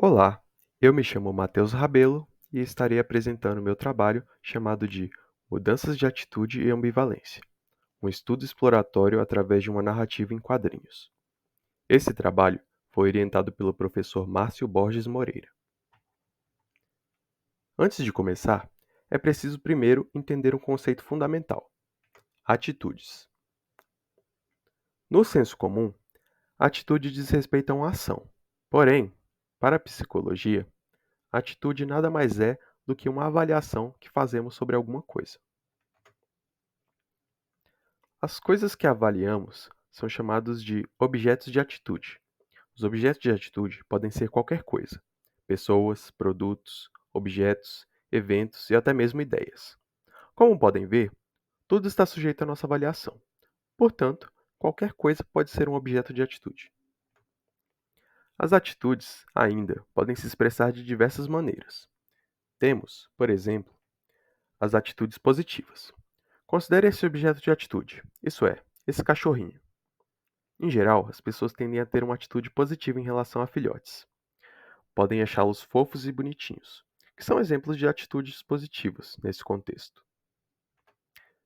Olá, eu me chamo Matheus Rabelo e estarei apresentando meu trabalho chamado de Mudanças de Atitude e Ambivalência, um estudo exploratório através de uma narrativa em quadrinhos. Esse trabalho foi orientado pelo professor Márcio Borges Moreira. Antes de começar, é preciso primeiro entender um conceito fundamental: atitudes. No senso comum, a atitude diz respeito a uma ação. Porém, para a psicologia, atitude nada mais é do que uma avaliação que fazemos sobre alguma coisa. As coisas que avaliamos são chamados de objetos de atitude. Os objetos de atitude podem ser qualquer coisa: pessoas, produtos, objetos, eventos e até mesmo ideias. Como podem ver, tudo está sujeito à nossa avaliação. Portanto, qualquer coisa pode ser um objeto de atitude. As atitudes, ainda, podem se expressar de diversas maneiras. Temos, por exemplo, as atitudes positivas. Considere esse objeto de atitude, isso é, esse cachorrinho. Em geral, as pessoas tendem a ter uma atitude positiva em relação a filhotes. Podem achá-los fofos e bonitinhos, que são exemplos de atitudes positivas nesse contexto.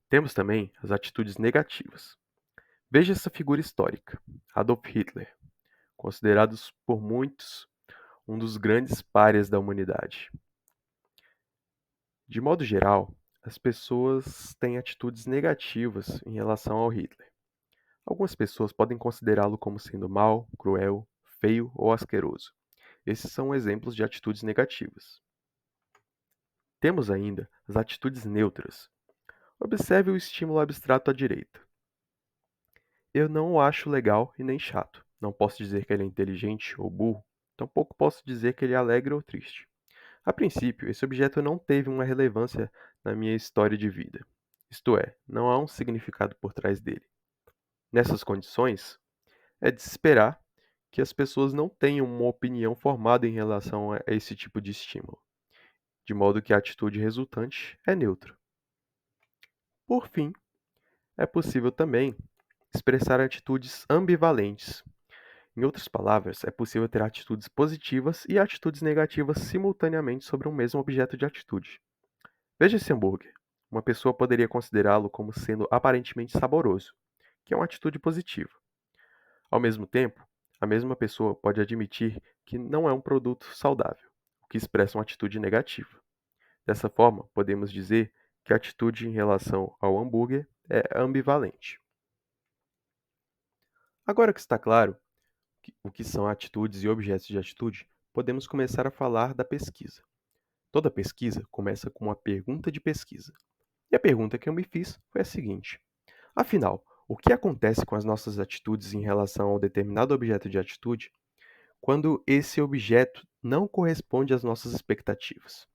Temos também as atitudes negativas. Veja essa figura histórica, Adolf Hitler, considerado por muitos um dos grandes párias da humanidade. De modo geral, as pessoas têm atitudes negativas em relação ao Hitler. Algumas pessoas podem considerá-lo como sendo mau, cruel, feio ou asqueroso. Esses são exemplos de atitudes negativas. Temos ainda as atitudes neutras. Observe o estímulo abstrato à direita. Eu não o acho legal e nem chato. Não posso dizer que ele é inteligente ou burro. Tampouco posso dizer que ele é alegre ou triste. A princípio, esse objeto não teve uma relevância na minha história de vida. Isto é, não há um significado por trás dele. Nessas condições, é de se esperar que as pessoas não tenham uma opinião formada em relação a esse tipo de estímulo, de modo que a atitude resultante é neutra. Por fim, é possível também expressar atitudes ambivalentes. Em outras palavras, é possível ter atitudes positivas e atitudes negativas simultaneamente sobre um mesmo objeto de atitude. Veja esse hambúrguer. Uma pessoa poderia considerá-lo como sendo aparentemente saboroso, que é uma atitude positiva. Ao mesmo tempo, a mesma pessoa pode admitir que não é um produto saudável, o que expressa uma atitude negativa. Dessa forma, podemos dizer que a atitude em relação ao hambúrguer é ambivalente. Agora que está claro o que são atitudes e objetos de atitude, podemos começar a falar da pesquisa. Toda pesquisa começa com uma pergunta de pesquisa. E a pergunta que eu me fiz foi a seguinte: afinal, o que acontece com as nossas atitudes em relação a um determinado objeto de atitude quando esse objeto não corresponde às nossas expectativas?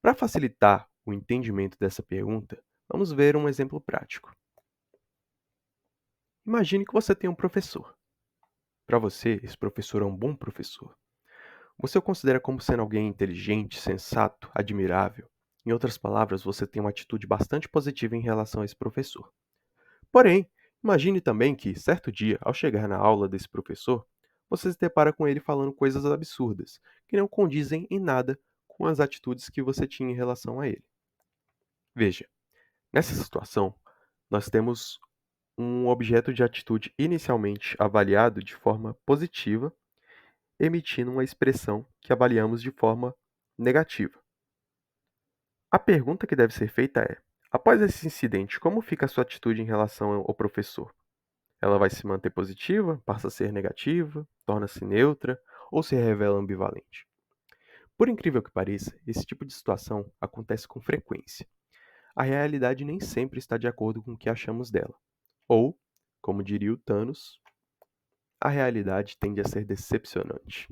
Para facilitar o entendimento dessa pergunta, vamos ver um exemplo prático. Imagine que você tem um professor. Para você, esse professor é um bom professor. Você o considera como sendo alguém inteligente, sensato, admirável. Em outras palavras, você tem uma atitude bastante positiva em relação a esse professor. Porém, imagine também que, certo dia, ao chegar na aula desse professor, você se depara com ele falando coisas absurdas, que não condizem em nada com as atitudes que você tinha em relação a ele. Veja, nessa situação, nós temos um objeto de atitude inicialmente avaliado de forma positiva, emitindo uma expressão que avaliamos de forma negativa. A pergunta que deve ser feita é: após esse incidente, como fica a sua atitude em relação ao professor? Ela vai se manter positiva, passa a ser negativa, torna-se neutra ou se revela ambivalente? Por incrível que pareça, esse tipo de situação acontece com frequência. A realidade nem sempre está de acordo com o que achamos dela. Ou, como diria o Thanos, a realidade tende a ser decepcionante.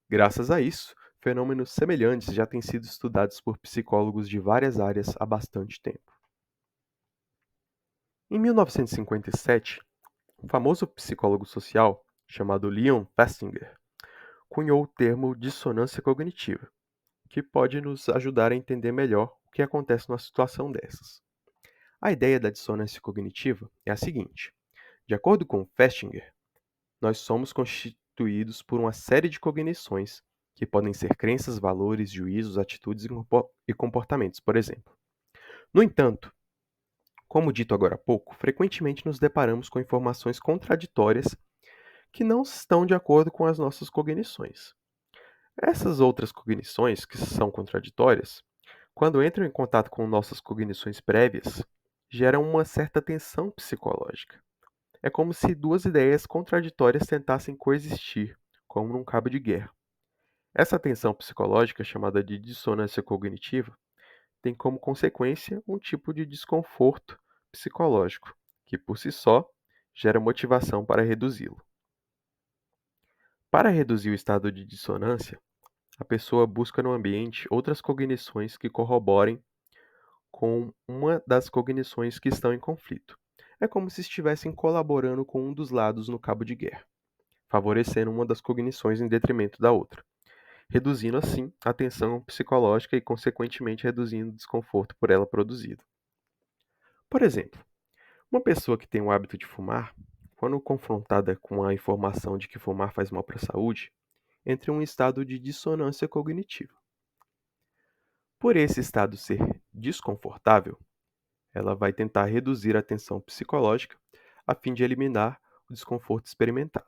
Graças a isso, fenômenos semelhantes já têm sido estudados por psicólogos de várias áreas há bastante tempo. Em 1957, um famoso psicólogo social chamado Leon Festinger cunhou o termo dissonância cognitiva, que pode nos ajudar a entender melhor o que acontece numa situação dessas. A ideia da dissonância cognitiva é a seguinte: de acordo com Festinger, nós somos constituídos por uma série de cognições que podem ser crenças, valores, juízos, atitudes e comportamentos, por exemplo. No entanto, como dito agora há pouco, frequentemente nos deparamos com informações contraditórias que não estão de acordo com as nossas cognições. Essas outras cognições, que são contraditórias, quando entram em contato com nossas cognições prévias, geram uma certa tensão psicológica. É como se duas ideias contraditórias tentassem coexistir, como num cabo de guerra. Essa tensão psicológica, chamada de dissonância cognitiva, tem como consequência um tipo de desconforto psicológico, que por si só gera motivação para reduzi-lo. Para reduzir o estado de dissonância, a pessoa busca no ambiente outras cognições que corroborem com uma das cognições que estão em conflito. É como se estivessem colaborando com um dos lados no cabo de guerra, favorecendo uma das cognições em detrimento da outra, reduzindo assim a tensão psicológica e, consequentemente, reduzindo o desconforto por ela produzido. Por exemplo, uma pessoa que tem o hábito de fumar, quando confrontada com a informação de que fumar faz mal para a saúde, entra em um estado de dissonância cognitiva. Por esse estado ser desconfortável, ela vai tentar reduzir a tensão psicológica a fim de eliminar o desconforto experimentado.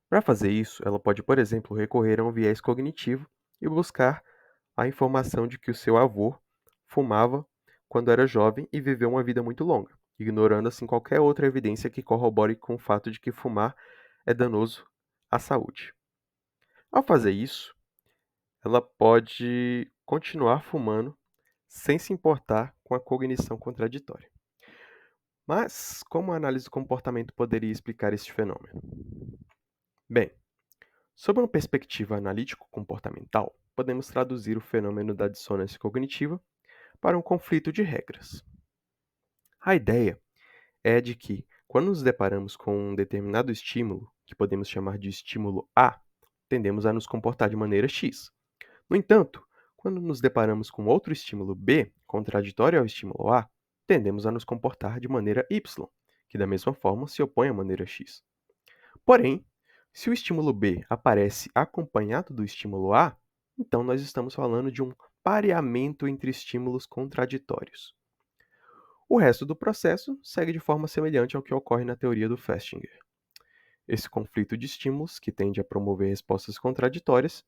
Para fazer isso, ela pode, por exemplo, recorrer a um viés cognitivo e buscar a informação de que o seu avô fumava quando era jovem e viveu uma vida muito longa, ignorando assim qualquer outra evidência que corrobore com o fato de que fumar é danoso à saúde. Ao fazer isso, ela pode continuar fumando sem se importar com a cognição contraditória. Mas como a análise do comportamento poderia explicar este fenômeno? Bem, sob uma perspectiva analítico-comportamental, podemos traduzir o fenômeno da dissonância cognitiva para um conflito de regras. A ideia é de que, quando nos deparamos com um determinado estímulo, que podemos chamar de estímulo A, tendemos a nos comportar de maneira X. No entanto, quando nos deparamos com outro estímulo B, contraditório ao estímulo A, tendemos a nos comportar de maneira Y, que da mesma forma se opõe à maneira X. Porém, se o estímulo B aparece acompanhado do estímulo A, então nós estamos falando de um pareamento entre estímulos contraditórios. O resto do processo segue de forma semelhante ao que ocorre na teoria do Festinger. Esse conflito de estímulos, que tende a promover respostas contraditórias,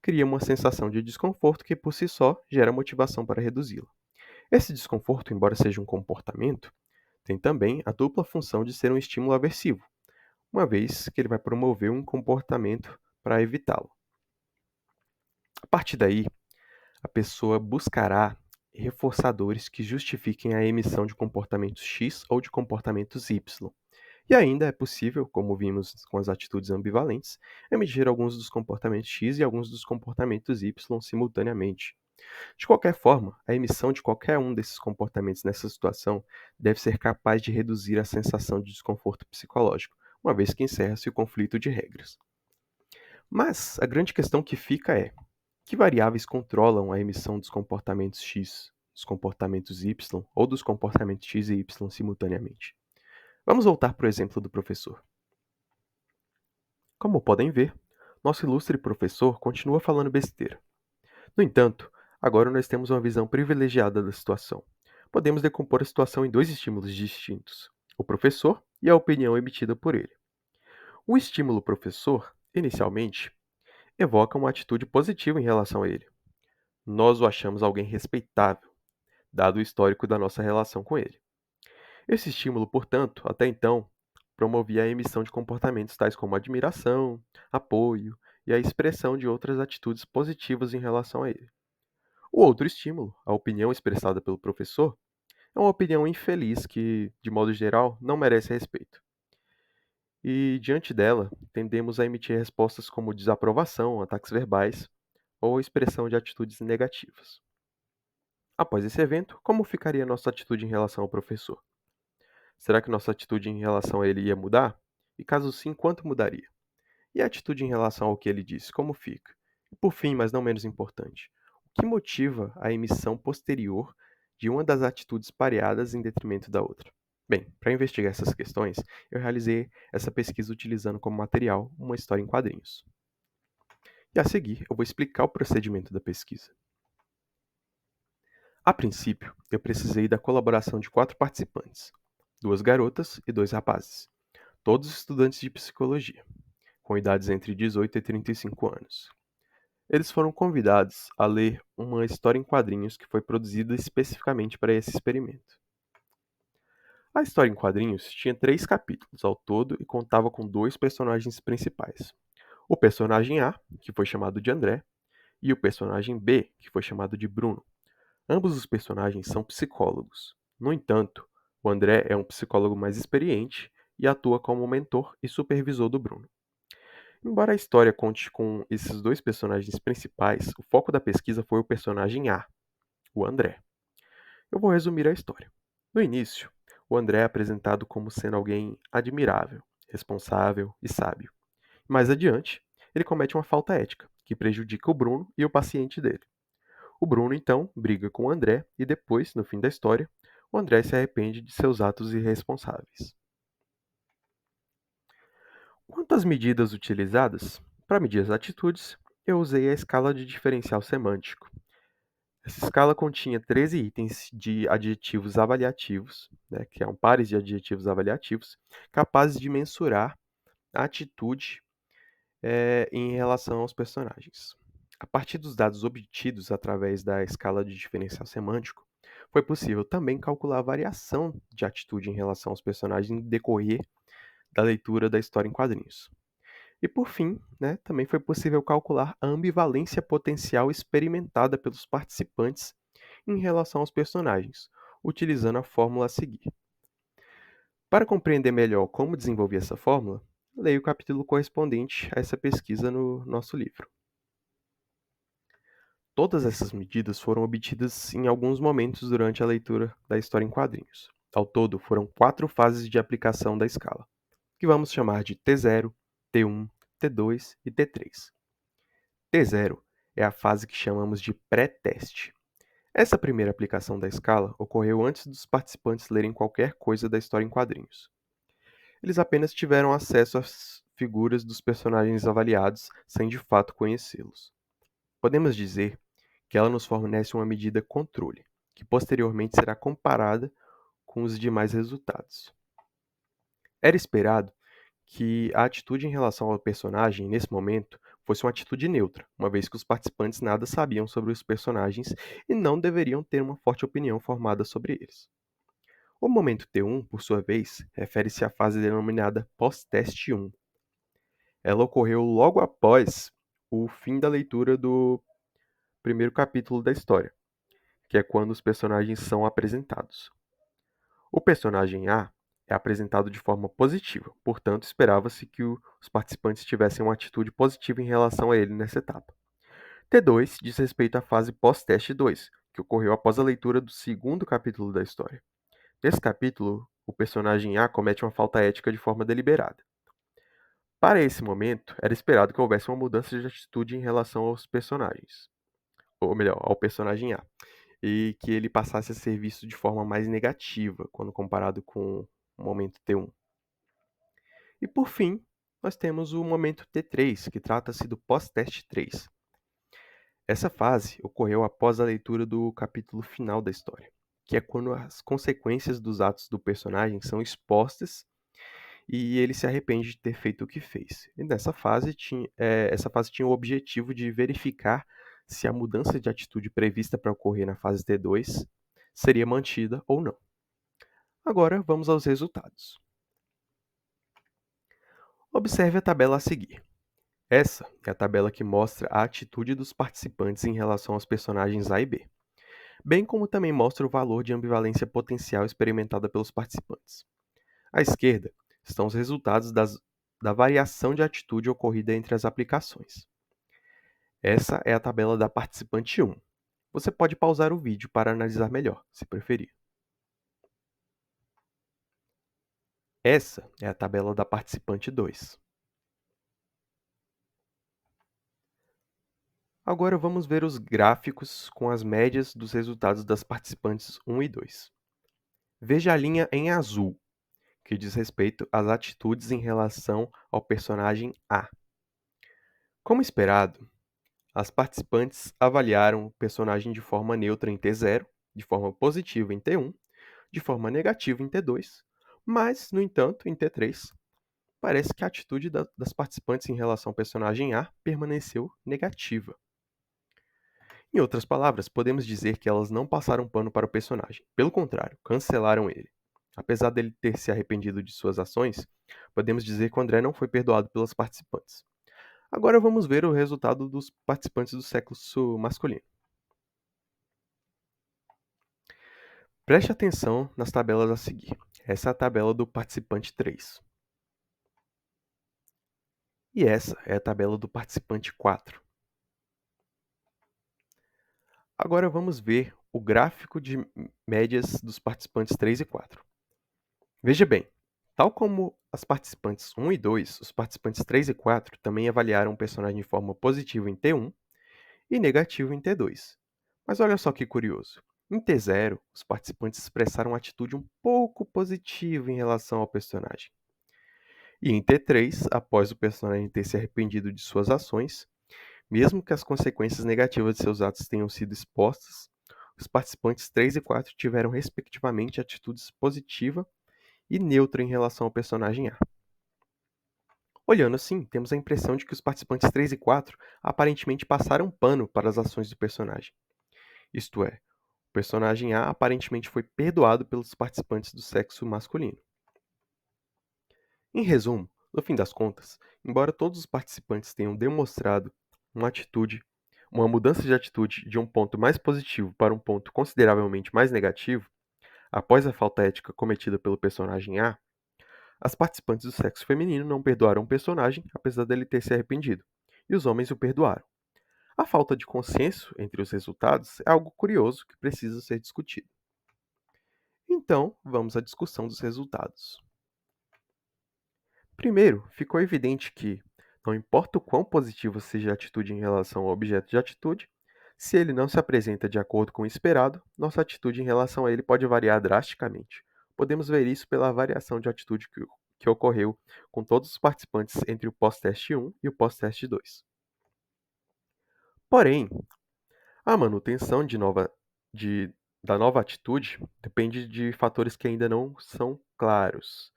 cria uma sensação de desconforto que, por si só, gera motivação para reduzi-la. Esse desconforto, embora seja um comportamento, tem também a dupla função de ser um estímulo aversivo, uma vez que ele vai promover um comportamento para evitá-lo. A partir daí, a pessoa buscará reforçadores que justifiquem a emissão de comportamentos X ou de comportamentos Y. E ainda é possível, como vimos com as atitudes ambivalentes, emitir alguns dos comportamentos X e alguns dos comportamentos Y simultaneamente. De qualquer forma, a emissão de qualquer um desses comportamentos nessa situação deve ser capaz de reduzir a sensação de desconforto psicológico, uma vez que encerra-se o conflito de regras. Mas a grande questão que fica é: que variáveis controlam a emissão dos comportamentos X, dos comportamentos Y ou dos comportamentos X e Y simultaneamente? Vamos voltar para o exemplo do professor. Como podem ver, nosso ilustre professor continua falando besteira. No entanto, agora nós temos uma visão privilegiada da situação. Podemos decompor a situação em dois estímulos distintos: o professor e a opinião emitida por ele. O estímulo professor, inicialmente, evoca uma atitude positiva em relação a ele. Nós o achamos alguém respeitável, dado o histórico da nossa relação com ele. Esse estímulo, portanto, até então, promovia a emissão de comportamentos tais como admiração, apoio e a expressão de outras atitudes positivas em relação a ele. O outro estímulo, a opinião expressada pelo professor, é uma opinião infeliz que, de modo geral, não merece respeito. E, diante dela, tendemos a emitir respostas como desaprovação, ataques verbais ou expressão de atitudes negativas. Após esse evento, como ficaria nossa atitude em relação ao professor? Será que nossa atitude em relação a ele ia mudar? E caso sim, quanto mudaria? E a atitude em relação ao que ele disse, como fica? E por fim, mas não menos importante, o que motiva a emissão posterior de uma das atitudes pareadas em detrimento da outra? Bem, para investigar essas questões, eu realizei essa pesquisa utilizando como material uma história em quadrinhos. E a seguir, eu vou explicar o procedimento da pesquisa. A princípio, eu precisei da colaboração de 4 participantes, 2 garotas e 2 rapazes, todos estudantes de psicologia, com idades entre 18 e 35 anos. Eles foram convidados a ler uma história em quadrinhos que foi produzida especificamente para esse experimento. A história em quadrinhos tinha 3 capítulos ao todo e contava com 2 personagens principais. O personagem A, que foi chamado de André, e o personagem B, que foi chamado de Bruno. Ambos os personagens são psicólogos. No entanto, o André é um psicólogo mais experiente e atua como mentor e supervisor do Bruno. Embora a história conte com esses 2 personagens principais, o foco da pesquisa foi o personagem A, o André. Eu vou resumir a história. No início, o André é apresentado como sendo alguém admirável, responsável e sábio. Mais adiante, ele comete uma falta ética, que prejudica o Bruno e o paciente dele. O Bruno, então, briga com o André e depois, no fim da história, o André se arrepende de seus atos irresponsáveis. Quanto às medidas utilizadas, para medir as atitudes, eu usei a escala de diferencial semântico. Essa escala continha 13 itens de adjetivos avaliativos, né, que são pares de adjetivos avaliativos, capazes de mensurar a atitude em relação aos personagens. A partir dos dados obtidos através da escala de diferencial semântico, foi possível também calcular a variação de atitude em relação aos personagens no decorrer da leitura da história em quadrinhos. E por fim, né, também foi possível calcular a ambivalência potencial experimentada pelos participantes em relação aos personagens, utilizando a fórmula a seguir. Para compreender melhor como desenvolver essa fórmula, leia o capítulo correspondente a essa pesquisa no nosso livro. Todas essas medidas foram obtidas em alguns momentos durante a leitura da história em quadrinhos. Ao todo, foram 4 fases de aplicação da escala, que vamos chamar de T0, T1, T2 e T3. T0 é a fase que chamamos de pré-teste. Essa primeira aplicação da escala ocorreu antes dos participantes lerem qualquer coisa da história em quadrinhos. Eles apenas tiveram acesso às figuras dos personagens avaliados sem de fato conhecê-los. Podemos dizer que ela nos fornece uma medida controle, que posteriormente será comparada com os demais resultados. Era esperado que a atitude em relação ao personagem, nesse momento, fosse uma atitude neutra, uma vez que os participantes nada sabiam sobre os personagens e não deveriam ter uma forte opinião formada sobre eles. O momento T1, por sua vez, refere-se à fase denominada pós-teste 1. Ela ocorreu logo após o fim da leitura do primeiro capítulo da história, que é quando os personagens são apresentados. O personagem A é apresentado de forma positiva, portanto, esperava-se que os participantes tivessem uma atitude positiva em relação a ele nessa etapa. T2 diz respeito à fase pós-teste 2, que ocorreu após a leitura do segundo capítulo da história. Nesse capítulo, o personagem A comete uma falta ética de forma deliberada. Para esse momento, era esperado que houvesse uma mudança de atitude em relação aos personagens, ou melhor, ao personagem A, e que ele passasse a ser visto de forma mais negativa quando comparado com o momento T1. E por fim, nós temos o momento T3, que trata-se do pós-teste 3. Essa fase ocorreu após a leitura do capítulo final da história, que é quando as consequências dos atos do personagem são expostas e ele se arrepende de ter feito o que fez. E essa fase tinha o objetivo de verificar se a mudança de atitude prevista para ocorrer na fase T2 seria mantida ou não. Agora vamos aos resultados. Observe a tabela a seguir. Essa é a tabela que mostra a atitude dos participantes em relação aos personagens A e B, bem como também mostra o valor de ambivalência potencial experimentada pelos participantes. À esquerda estão os resultados da variação de atitude ocorrida entre as aplicações. Essa é a tabela da participante 1. Você pode pausar o vídeo para analisar melhor, se preferir. Essa é a tabela da participante 2. Agora vamos ver os gráficos com as médias dos resultados das participantes 1 e 2. Veja a linha em azul, que diz respeito às atitudes em relação ao personagem A. Como esperado, As participantes avaliaram o personagem de forma neutra em T0, de forma positiva em T1, de forma negativa em T2, mas, no entanto, em T3, parece que a atitude das participantes em relação ao personagem A permaneceu negativa. Em outras palavras, podemos dizer que elas não passaram pano para o personagem. Pelo contrário, cancelaram ele. Apesar dele ter se arrependido de suas ações, podemos dizer que o André não foi perdoado pelas participantes. Agora vamos ver o resultado dos participantes do sexo masculino. Preste atenção nas tabelas a seguir. Essa é a tabela do participante 3. E essa é a tabela do participante 4. Agora vamos ver o gráfico de médias dos participantes 3 e 4. Veja bem, tal como as participantes 1 e 2, os participantes 3 e 4 também avaliaram o personagem de forma positiva em T1 e negativa em T2. Mas olha só que curioso. Em T0, os participantes expressaram uma atitude um pouco positiva em relação ao personagem. E em T3, após o personagem ter se arrependido de suas ações, mesmo que as consequências negativas de seus atos tenham sido expostas, os participantes 3 e 4 tiveram respectivamente atitudes positiva e neutra em relação ao personagem A. Olhando assim, temos a impressão de que os participantes 3 e 4 aparentemente passaram pano para as ações do personagem. Isto é, o personagem A aparentemente foi perdoado pelos participantes do sexo masculino. Em resumo, no fim das contas, embora todos os participantes tenham demonstrado uma mudança de atitude de um ponto mais positivo para um ponto consideravelmente mais negativo, após a falta ética cometida pelo personagem A, as participantes do sexo feminino não perdoaram o personagem, apesar dele ter se arrependido, e os homens o perdoaram. A falta de consenso entre os resultados é algo curioso que precisa ser discutido. Então, vamos à discussão dos resultados. Primeiro, ficou evidente que, não importa o quão positiva seja a atitude em relação ao objeto de atitude, se ele não se apresenta de acordo com o esperado, nossa atitude em relação a ele pode variar drasticamente. Podemos ver isso pela variação de atitude que ocorreu com todos os participantes entre o pós-teste 1 e o pós-teste 2. Porém, a manutenção de- da nova atitude depende de fatores que ainda não são claros.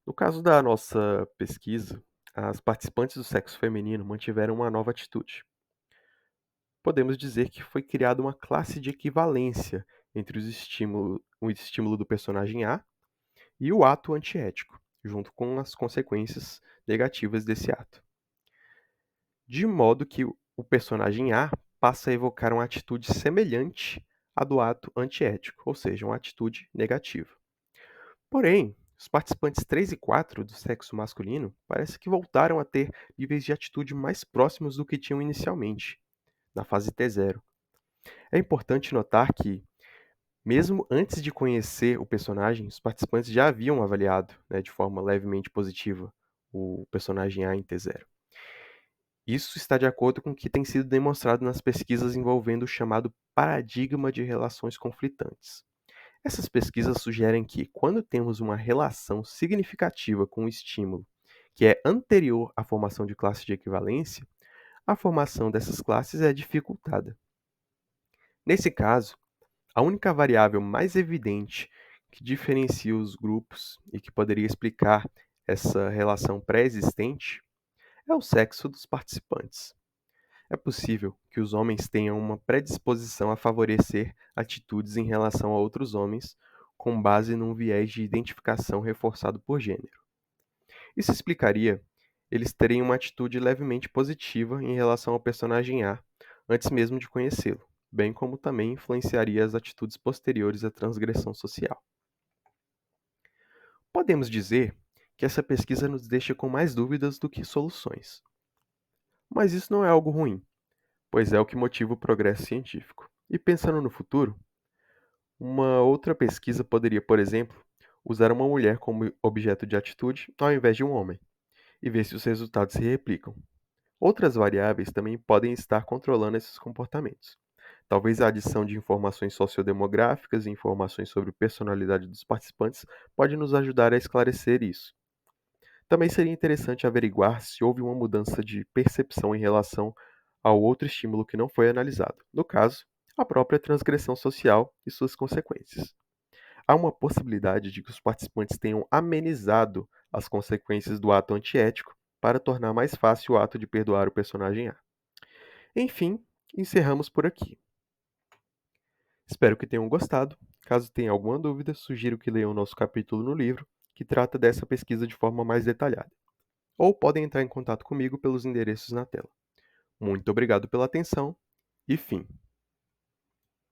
No caso da nossa pesquisa, as participantes do sexo feminino mantiveram uma nova atitude. Podemos dizer que foi criada uma classe de equivalência entre o estímulo do personagem A e o ato antiético, junto com as consequências negativas desse ato. De modo que o personagem A passa a evocar uma atitude semelhante à do ato antiético, ou seja, uma atitude negativa. Porém, os participantes 3 e 4 do sexo masculino parece que voltaram a ter níveis de atitude mais próximos do que tinham inicialmente, na fase T0. É importante notar que, mesmo antes de conhecer o personagem, os participantes já haviam avaliado, de forma levemente positiva, o personagem A em T0. Isso está de acordo com o que tem sido demonstrado nas pesquisas envolvendo o chamado paradigma de relações conflitantes. Essas pesquisas sugerem que, quando temos uma relação significativa com o estímulo que é anterior à formação de classe de equivalência, a formação dessas classes é dificultada. Nesse caso, a única variável mais evidente que diferencia os grupos e que poderia explicar essa relação pré-existente é o sexo dos participantes. É possível que os homens tenham uma predisposição a favorecer atitudes em relação a outros homens com base num viés de identificação reforçado por gênero. Isso explicaria eles terem uma atitude levemente positiva em relação ao personagem A antes mesmo de conhecê-lo, bem como também influenciaria as atitudes posteriores à transgressão social. Podemos dizer que essa pesquisa nos deixa com mais dúvidas do que soluções. Mas isso não é algo ruim, pois é o que motiva o progresso científico. E pensando no futuro, uma outra pesquisa poderia, por exemplo, usar uma mulher como objeto de atitude ao invés de um homem, e ver se os resultados se replicam. Outras variáveis também podem estar controlando esses comportamentos. Talvez a adição de informações sociodemográficas e informações sobre a personalidade dos participantes pode nos ajudar a esclarecer isso. Também seria interessante averiguar se houve uma mudança de percepção em relação ao outro estímulo que não foi analisado, no caso, a própria transgressão social e suas consequências. Há uma possibilidade de que os participantes tenham amenizado as consequências do ato antiético para tornar mais fácil o ato de perdoar o personagem A. Enfim, encerramos por aqui. Espero que tenham gostado. Caso tenha alguma dúvida, sugiro que leiam o nosso capítulo no livro, que trata dessa pesquisa de forma mais detalhada. Ou podem entrar em contato comigo pelos endereços na tela. Muito obrigado pela atenção e fim.